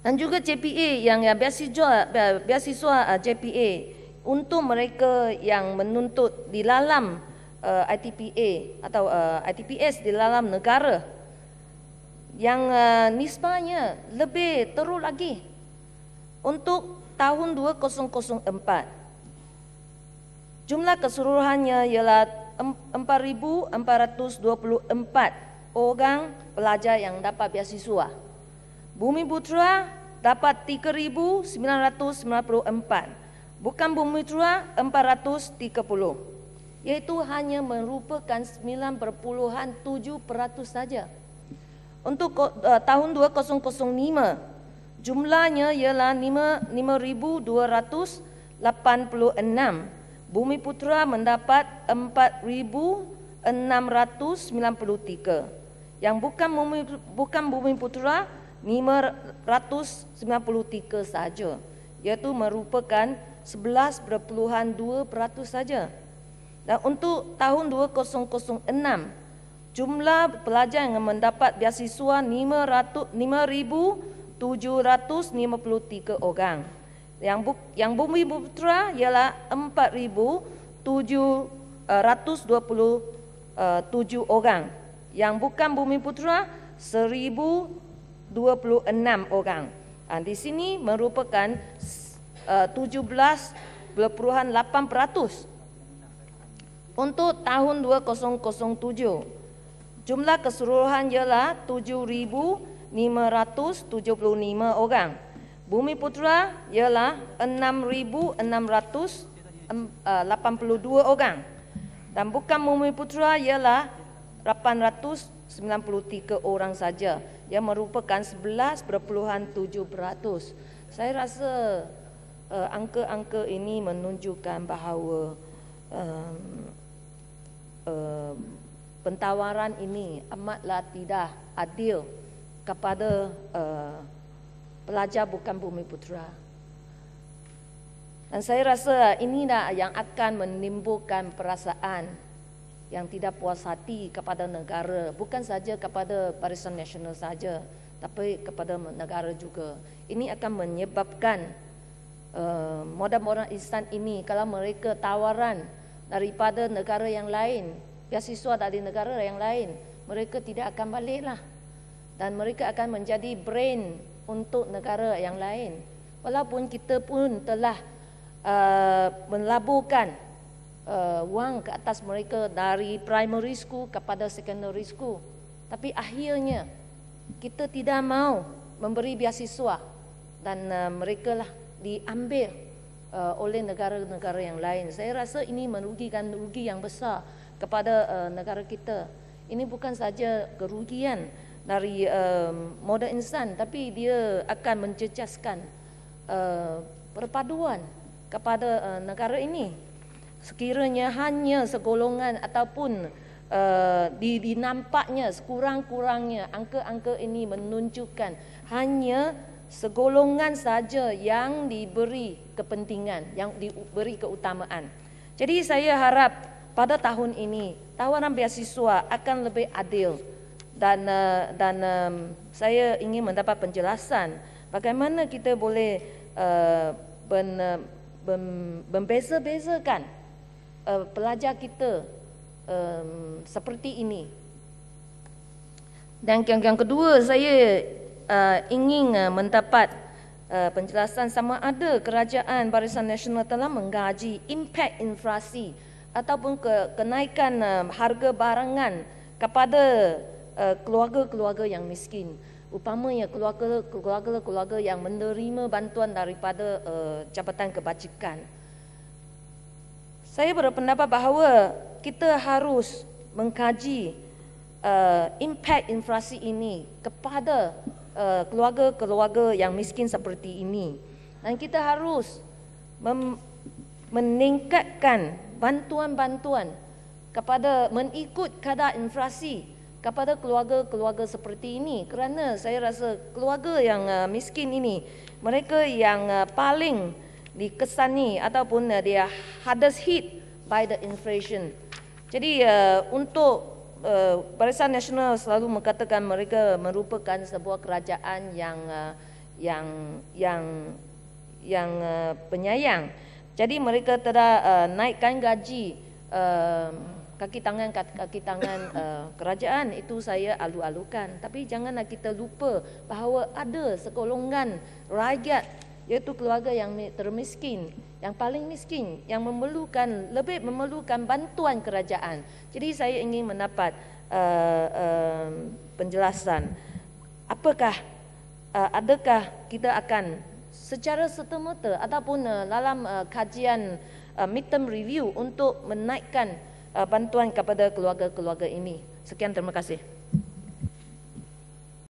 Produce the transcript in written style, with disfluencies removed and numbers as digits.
Dan juga JPA yang beasiswa JPA untuk mereka yang menuntut di dalam ITPA atau ITPS di dalam negara yang nisbahnya lebih teruk lagi. Untuk tahun 2004 jumlah keseluruhannya ialah 4,424 orang pelajar yang dapat beasiswa. Bumiputra dapat 3,994. Bukan Bumiputra 430. Iaitu hanya merupakan 9,7% saja. Untuk tahun 2005 jumlahnya ialah 5,286. Bumiputra mendapat 4,693. Yang bukan Bumiputra 593 saja, iaitu merupakan 11,2% saja. Dan untuk tahun 2006 jumlah pelajar yang mendapat beasiswa 5,753 orang. Yang Bumiputra ialah 4,727 orang. Yang bukan Bumiputra 1,026 orang. Di sini merupakan 17,8%. Untuk tahun 2007 jumlah keseluruhan ialah 7,575 orang. Bumiputra ialah 6,682 orang. Dan bukan Bumiputra ialah 893 orang saja, yang merupakan 11,7%. Saya rasa angka-angka ini menunjukkan bahawa pentawaran ini amatlah tidak adil kepada pelajar bukan Bumiputra. Dan saya rasa inilah yang akan menimbulkan perasaan yang tidak puas hati kepada negara, bukan saja kepada Barisan Nasional saja, tapi kepada negara juga. Ini akan menyebabkan modal-modal instan ini, kalau mereka tawaran daripada negara yang lain, beasiswa dari negara yang lain, mereka tidak akan baliklah. Dan mereka akan menjadi brain untuk negara yang lain. Walaupun kita pun telah melaburkan wang ke atas mereka dari primary school kepada secondary school, tapi akhirnya kita tidak mau memberi beasiswa dan mereka lah diambil oleh negara-negara yang lain. Saya rasa ini merugikan rugi yang besar kepada negara kita. Ini bukan saja kerugian dari modal instan, tapi dia akan mencecaskan perpaduan kepada negara ini. Sekiranya hanya segolongan ataupun dinampaknya sekurang-kurangnya angka-angka ini menunjukkan hanya segolongan saja yang diberi kepentingan, yang diberi keutamaan. Jadi saya harap pada tahun ini tawaran beasiswa akan lebih adil. Dan saya ingin mendapat penjelasan bagaimana kita boleh membeza-bezakan pelajar kita seperti ini. Dan yang kedua, saya ingin mendapat penjelasan sama ada kerajaan Barisan Nasional telah mengkaji impak inflasi ataupun kenaikan harga barangan kepada keluarga-keluarga yang miskin, umpamanya keluarga-keluarga yang menerima bantuan daripada Jabatan Kebajikan. Saya berpendapat bahawa kita harus mengkaji impak inflasi ini kepada keluarga-keluarga yang miskin seperti ini, dan kita harus meningkatkan bantuan-bantuan kepada mengikut kadar inflasi kepada keluarga-keluarga seperti ini, kerana saya rasa keluarga yang miskin ini, mereka yang paling dikesani ataupun dia hardest hit by the inflation. Jadi untuk Barisan Nasional selalu mengatakan mereka merupakan sebuah kerajaan penyayang. Jadi mereka telah naikkan gaji kaki tangan kerajaan, itu saya alu-alukan. Tapi janganlah kita lupa bahawa ada segolongan rakyat, iaitu keluarga yang termiskin, yang paling miskin, yang lebih memerlukan bantuan kerajaan. Jadi saya ingin mendapat penjelasan, adakah kita akan secara serta-merta ataupun dalam kajian midterm review untuk menaikkan bantuan kepada keluarga-keluarga ini. Sekian, terima kasih.